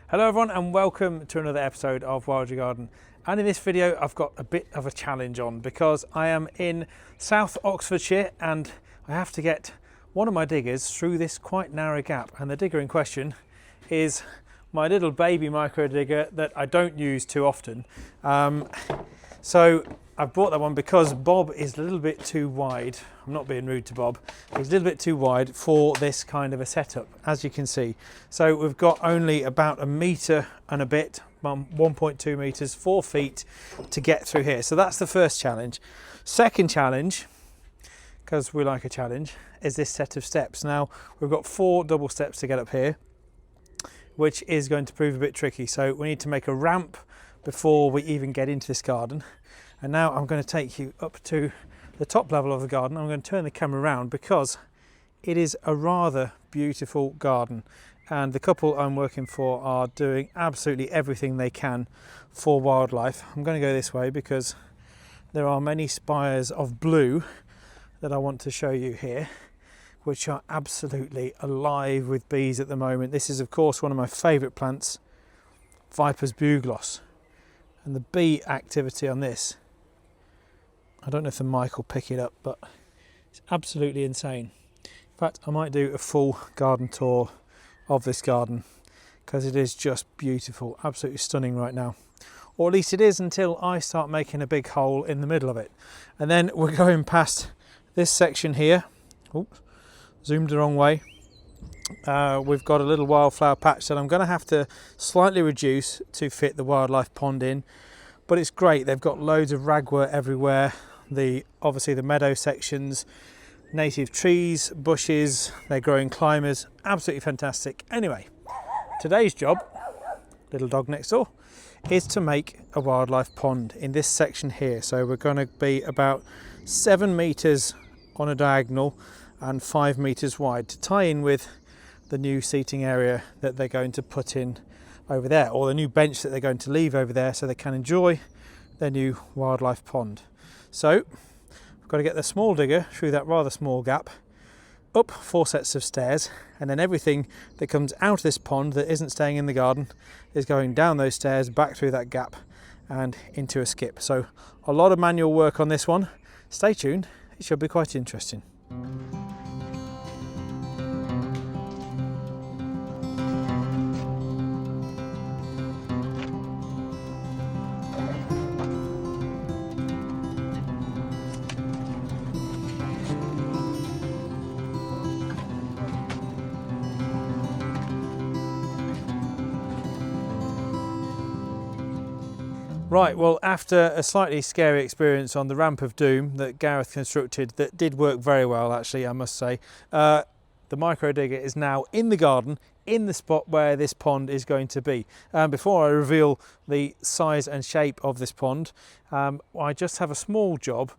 Hello everyone and welcome to another episode of Wild Your Garden. And in this video I've got a bit of a challenge on because I am in South Oxfordshire and I have to get one of my diggers through this quite narrow gap, and the digger in question is my little baby micro digger that I don't use too often. So I've bought that one because Bob is a little bit too wide. I'm not being rude to Bob. He's a little bit too wide for this kind of a setup, as you can see. So we've got only about 1 metre and a bit, 1.2 metres, 4 feet to get through here. So that's the first challenge. Second challenge, because we like a challenge, is this set of steps. Now we've got 4 double steps to get up here, which is going to prove a bit tricky. So we need to make a ramp before we even get into this garden. And now I'm going to take you up to the top level of the garden. I'm going to turn the camera around because it is a rather beautiful garden, and the couple I'm working for are doing absolutely everything they can for wildlife. I'm going to go this way because there are many spires of blue that I want to show you here, which are absolutely alive with bees at the moment. This is of course one of my favourite plants, Viper's bugloss, and the bee activity on this, I don't know if the mic will pick it up, but it's absolutely insane. In fact, I might do a full garden tour of this garden because it is just beautiful, absolutely stunning right now. Or at least it is until I start making a big hole in the middle of it. And then we're going past this section here. Oops, zoomed the wrong way. We've got a little wildflower patch that I'm going to have to slightly reduce to fit the wildlife pond in. But it's great. They've got loads of ragwort everywhere. Obviously the meadow sections, native trees, bushes, they're growing climbers, absolutely fantastic. Anyway, today's job, little dog next door, is to make a wildlife pond in this section here. So we're going to be about 7 metres on a diagonal and 5 metres wide to tie in with the new seating area that they're going to put in over there, or the new bench that they're going to leave over there so they can enjoy their new wildlife pond. So we've got to get the small digger through that rather small gap, up 4 sets of stairs, and then everything that comes out of this pond that isn't staying in the garden is going down those stairs, back through that gap and into a skip. So a lot of manual work on this one. Stay tuned, it should be quite interesting. Right, well, after a slightly scary experience on the ramp of doom that Gareth constructed, that did work very well actually, I must say, the micro digger is now in the garden, in the spot where this pond is going to be. Before I reveal the size and shape of this pond, I just have a small job,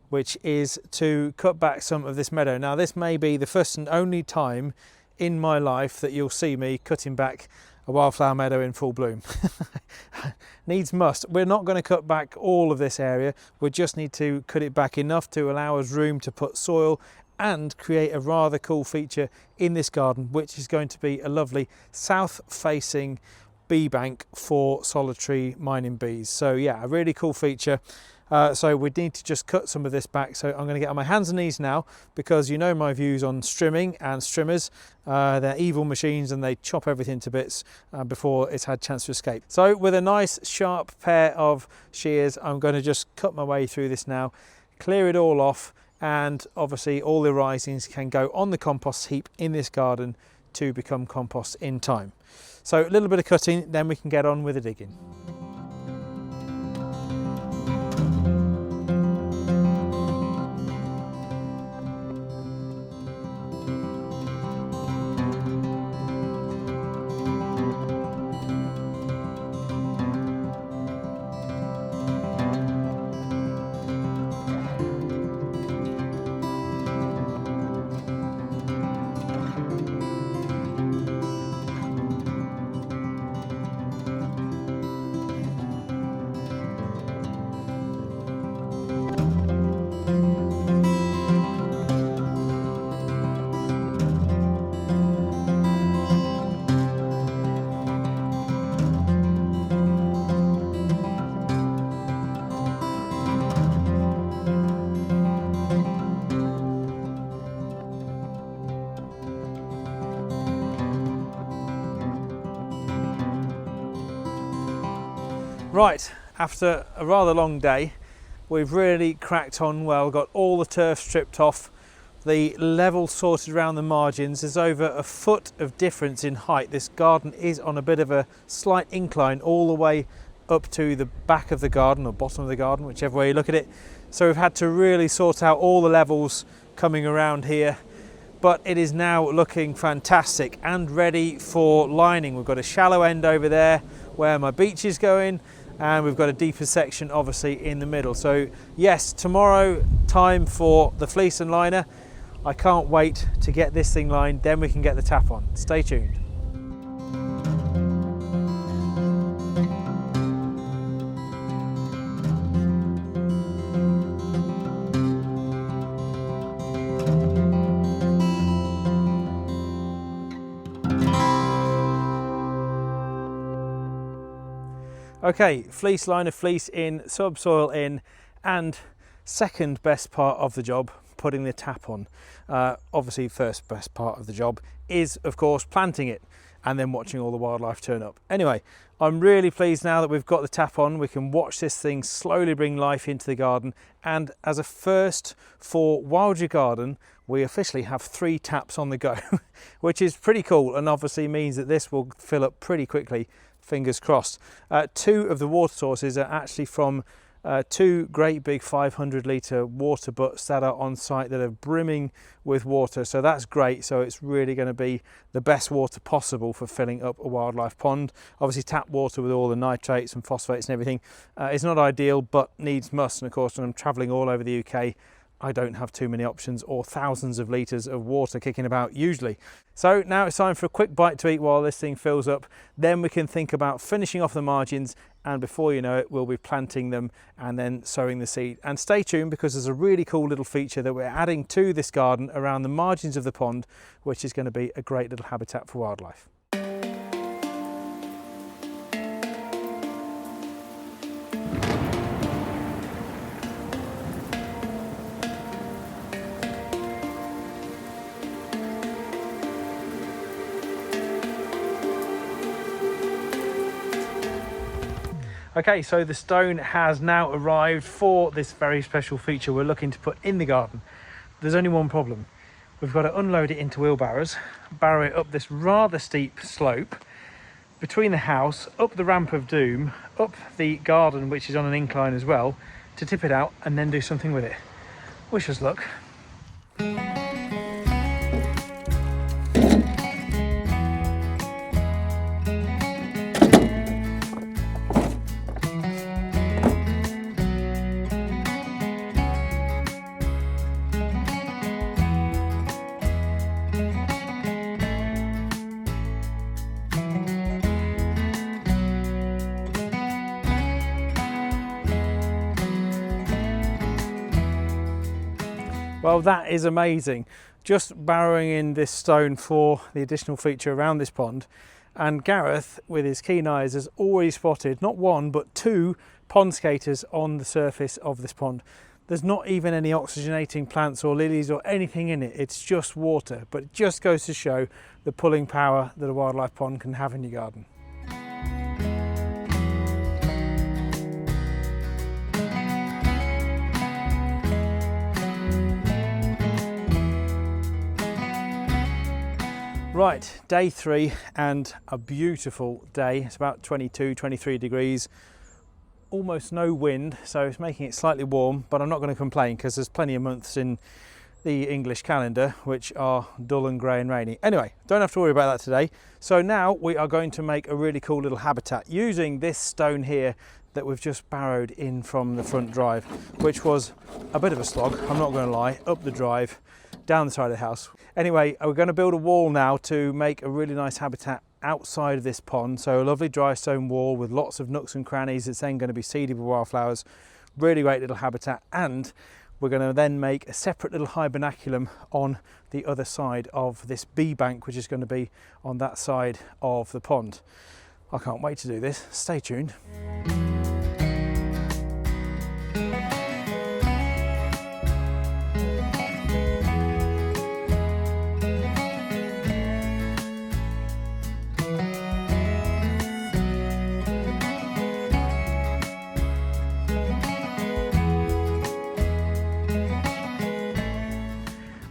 which is to cut back some of this meadow. Now this may be the first and only time in my life that you'll see me cutting back a wildflower meadow in full bloom. Needs must. We're not going to cut back all of this area. We just need to cut it back enough to allow us room to put soil and create a rather cool feature in this garden, which is going to be a lovely south facing bee bank for solitary mining bees. So yeah, a really cool feature. So we need to just cut some of this back. So I'm going to get on my hands and knees now, because you know my views on strimming and strimmers. They're evil machines and they chop everything to bits before it's had a chance to escape. So with a nice sharp pair of shears, I'm going to just cut my way through this now, clear it all off, and obviously all the risings can go on the compost heap in this garden to become compost in time. So a little bit of cutting, then we can get on with the digging. Right, after a rather long day, we've really cracked on well, got all the turf stripped off, the level sorted around the margins. There's over a foot of difference in height. This garden is on a bit of a slight incline all the way up to the back of the garden or bottom of the garden, whichever way you look at it. So we've had to really sort out all the levels coming around here, but it is now looking fantastic and ready for lining. We've got a shallow end over there where my beach is going, and we've got a deeper section obviously in the middle. So yes, tomorrow time for the fleece and liner. I can't wait to get this thing lined, then we can get the tap on. Stay tuned. Okay, fleece liner, fleece in, subsoil in, and second best part of the job, putting the tap on. Obviously first best part of the job is of course planting it and then watching all the wildlife turn up. Anyway, I'm really pleased now that we've got the tap on. We can watch this thing slowly bring life into the garden, and as a first for Wild Your Garden, we officially have 3 taps on the go, which is pretty cool, and obviously means that this will fill up pretty quickly, fingers crossed. 2 of the water sources are actually from 2 great big 500 litre water butts that are on site that are brimming with water, so that's great. So it's really going to be the best water possible for filling up a wildlife pond. Obviously tap water with all the nitrates and phosphates and everything is not ideal, but needs must. And of course, when I'm travelling all over the UK, I don't have too many options or thousands of litres of water kicking about usually. So now it's time for a quick bite to eat while this thing fills up. Then we can think about finishing off the margins, and before you know it, we'll be planting them and then sowing the seed. And stay tuned, because there's a really cool little feature that we're adding to this garden around the margins of the pond, which is going to be a great little habitat for wildlife. Okay, so the stone has now arrived for this very special feature we're looking to put in the garden. There's only one problem. We've got to unload it into wheelbarrows, barrow it up this rather steep slope, between the house, up the ramp of doom, up the garden, which is on an incline as well, to tip it out and then do something with it. Wish us luck. Well, that is amazing. Just barrowing in this stone for the additional feature around this pond. And Gareth, with his keen eyes, has already spotted not 1 but 2 pond skaters on the surface of this pond. There's not even any oxygenating plants or lilies or anything in it. It's just water, but it just goes to show the pulling power that a wildlife pond can have in your garden. Right, day 3 and a beautiful day. It's about 22, 23 degrees, almost no wind, so it's making it slightly warm, but I'm not going to complain because there's plenty of months in the English calendar which are dull and grey and rainy. Anyway, don't have to worry about that today. So now we are going to make a really cool little habitat using this stone here that we've just barrowed in from the front drive, which was a bit of a slog, I'm not going to lie, up the drive, down the side of the house. Anyway, we're going to build a wall now to make a really nice habitat outside of this pond. So a lovely dry stone wall with lots of nooks and crannies. It's then going to be seeded with wildflowers. Really great little habitat. And we're going to then make a separate little hibernaculum on the other side of this bee bank, which is going to be on that side of the pond. I can't wait to do this. Stay tuned.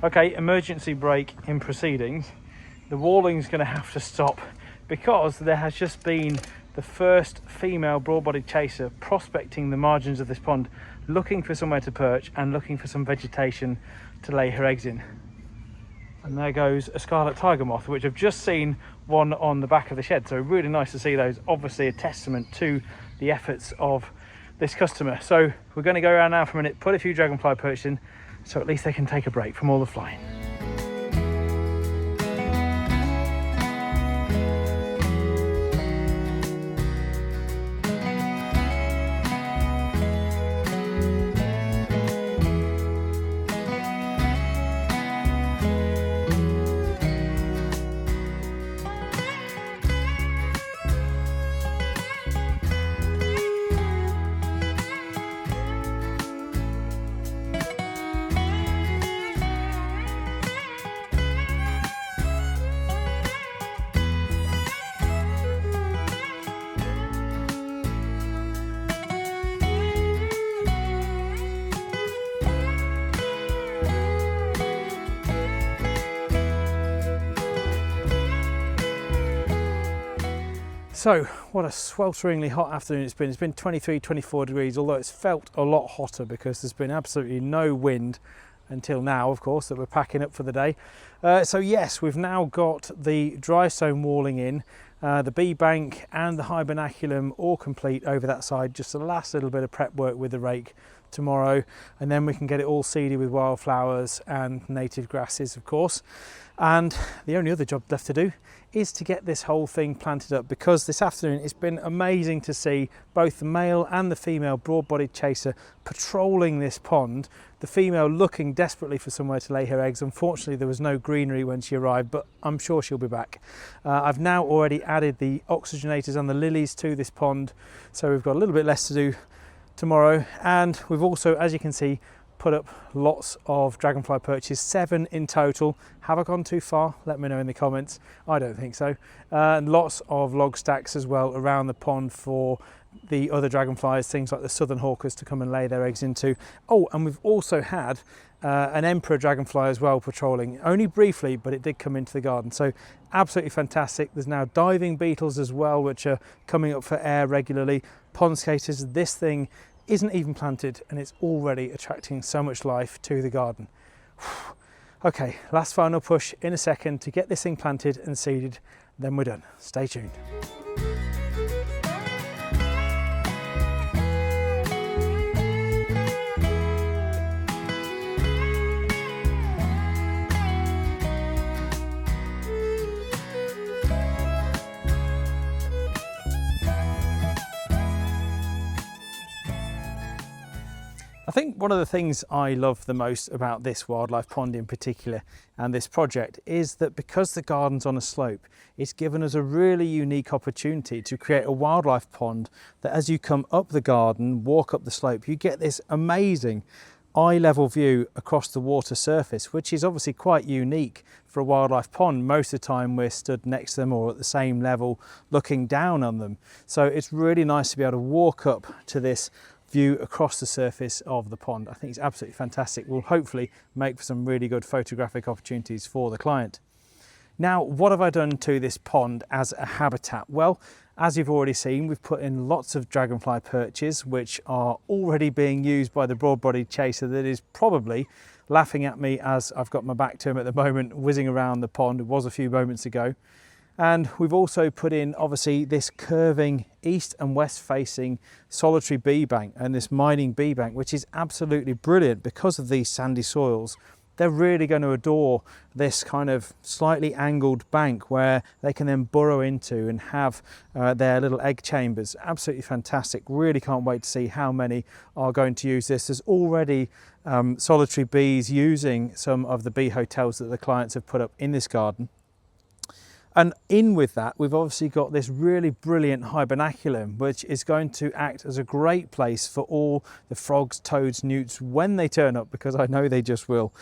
Okay, emergency brake in proceedings. The walling's going to have to stop because there has just been the first female broad-bodied chaser prospecting the margins of this pond, looking for somewhere to perch and looking for some vegetation to lay her eggs in. And there goes a scarlet tiger moth, which I've just seen one on the back of the shed. So really nice to see those. Obviously a testament to the efforts of this customer. So we're going to go around now for a minute, put a few dragonfly perch in, so at least they can take a break from all the flying. So what a swelteringly hot afternoon it's been. It's been 23, 24 degrees, although it's felt a lot hotter because there's been absolutely no wind until now, of course, that we're packing up for the day. So yes, we've now got the dry stone walling in, the bee bank and the hibernaculum all complete over that side. Just the last little bit of prep work with the rake tomorrow, and then we can get it all seeded with wildflowers and native grasses, of course. And the only other job left to do is to get this whole thing planted up, because this afternoon it's been amazing to see both the male and the female broad-bodied chaser patrolling this pond. The female looking desperately for somewhere to lay her eggs. Unfortunately there was no greenery when she arrived, but I'm sure she'll be back. I've now already added the oxygenators and the lilies to this pond, so we've got a little bit less to do tomorrow. And we've also, as you can see, put up lots of dragonfly perches, 7 in total. Have I gone too far? Let me know in the comments. I don't think so. And lots of log stacks as well around the pond for the other dragonflies, things like the southern hawkers, to come and lay their eggs into. Oh, and we've also had an emperor dragonfly as well patrolling, only briefly, but it did come into the garden. So absolutely fantastic. There's now diving beetles as well, which are coming up for air regularly. Pond skaters. This thing isn't even planted and it's already attracting so much life to the garden. Okay, last final push in a second to get this thing planted and seeded, then we're done. Stay tuned. I think one of the things I love the most about this wildlife pond in particular and this project is that because the garden's on a slope, it's given us a really unique opportunity to create a wildlife pond that as you come up the garden, walk up the slope, you get this amazing eye-level view across the water surface, which is obviously quite unique for a wildlife pond. Most of the time we're stood next to them or at the same level looking down on them. So it's really nice to be able to walk up to this view across the surface of the pond. I think it's absolutely fantastic. Will hopefully make for some really good photographic opportunities for the client. Now, what have I done to this pond as a habitat? Well, as you've already seen, we've put in lots of dragonfly perches, which are already being used by the broad-bodied chaser that is probably laughing at me as I've got my back to him at the moment, whizzing around the pond. It was a few moments ago. And we've also put in, obviously, this curving east and west facing solitary bee bank and this mining bee bank, which is absolutely brilliant because of these sandy soils. They're really going to adore this kind of slightly angled bank where they can then burrow into and have their little egg chambers. Absolutely fantastic. Really can't wait to see how many are going to use this. There's already solitary bees using some of the bee hotels that the clients have put up in this garden. And in with that, we've obviously got this really brilliant hibernaculum, which is going to act as a great place for all the frogs, toads, newts, when they turn up, because I know they just will,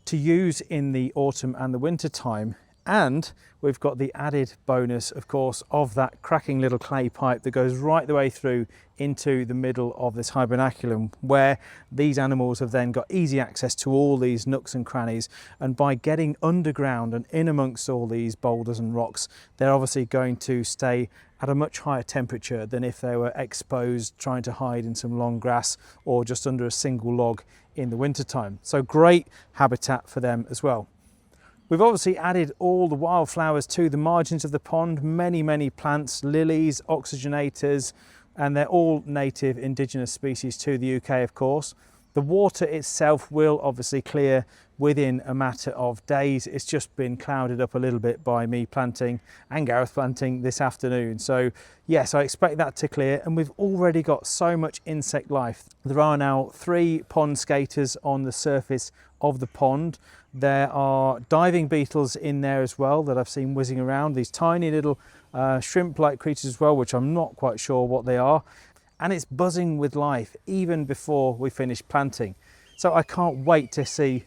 to use in the autumn and the winter time. And we've got the added bonus, of course, of that cracking little clay pipe that goes right the way through into the middle of this hibernaculum, where these animals have then got easy access to all these nooks and crannies. And by getting underground and in amongst all these boulders and rocks, they're obviously going to stay at a much higher temperature than if they were exposed trying to hide in some long grass or just under a single log in the wintertime. So great habitat for them as well. We've obviously added all the wildflowers to the margins of the pond, many plants, lilies, oxygenators, and they're all native indigenous species to the UK, of course. The water itself will obviously clear within a matter of days. It's just been clouded up a little bit by me planting and Gareth planting this afternoon. So yes, I expect that to clear, and we've already got so much insect life. There are now 3 pond skaters on the surface of the pond. There are diving beetles in there as well that I've seen whizzing around, these tiny little shrimp-like creatures as well, which I'm not quite sure what they are. And it's buzzing with life even before we finish planting. So I can't wait to see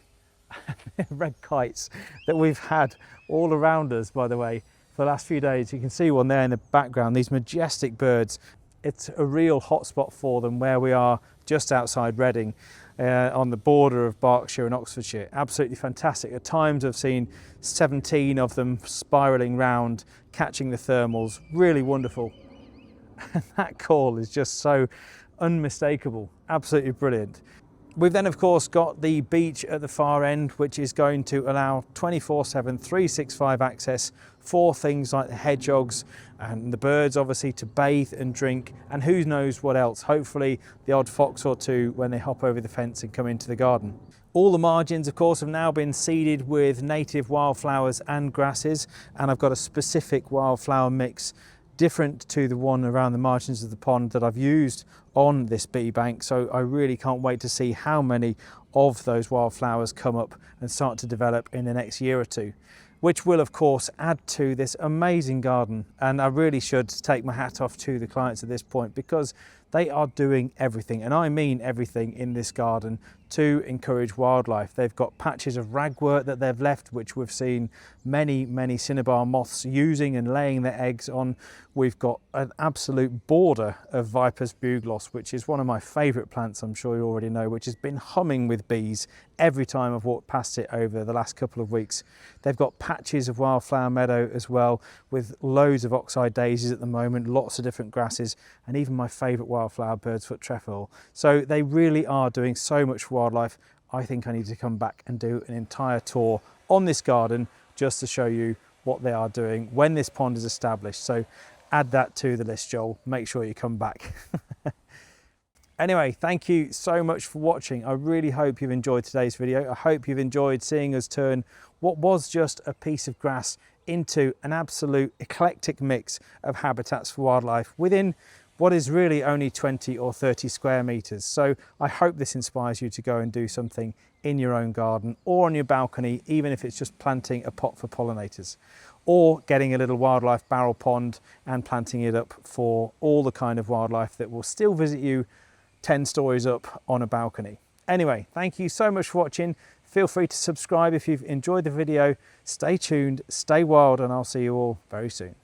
red kites that we've had all around us, by the way, for the last few days. You can see one there in the background, these majestic birds. It's a real hotspot for them where we are just outside Reading, on the border of Berkshire and Oxfordshire. Absolutely fantastic. At times I've seen 17 of them spiralling round, catching the thermals. Really wonderful. And that call is just so unmistakable. Absolutely brilliant. We've then of course got the beach at the far end, which is going to allow 24/7, 365 access for things like the hedgehogs and the birds obviously to bathe and drink, and who knows what else, hopefully the odd fox or two when they hop over the fence and come into the garden. All the margins of course have now been seeded with native wildflowers and grasses, and I've got a specific wildflower mix different to the one around the margins of the pond that I've used on this bee bank. So I really can't wait to see how many of those wildflowers come up and start to develop in the next year or two, which will of course add to this amazing garden. And I really should take my hat off to the clients at this point, because they are doing everything, and I mean everything, in this garden to encourage wildlife. They've got patches of ragwort that they've left, which we've seen many cinnabar moths using and laying their eggs on. We've got an absolute border of Viper's bugloss, which is one of my favourite plants, I'm sure you already know, which has been humming with bees every time I've walked past it over the last couple of weeks. They've got patches of wildflower meadow as well, with loads of oxeye daisies at the moment, lots of different grasses, and even my favourite wildflower, bird's foot trefoil. So they really are doing so much for wildlife. I think I need to come back and do an entire tour on this garden just to show you what they are doing when this pond is established. So add that to the list, Joel. Make sure you come back. Anyway, thank you so much for watching. I really hope you've enjoyed today's video. I hope you've enjoyed seeing us turn what was just a piece of grass into an absolute eclectic mix of habitats for wildlife within what is really only 20 or 30 square meters. So I hope this inspires you to go and do something in your own garden or on your balcony, even if it's just planting a pot for pollinators, or getting a little wildlife barrel pond and planting it up for all the kind of wildlife that will still visit you 10 stories up on a balcony. Anyway, thank you so much for watching. Feel free to subscribe if you've enjoyed the video. Stay tuned, stay wild, and I'll see you all very soon.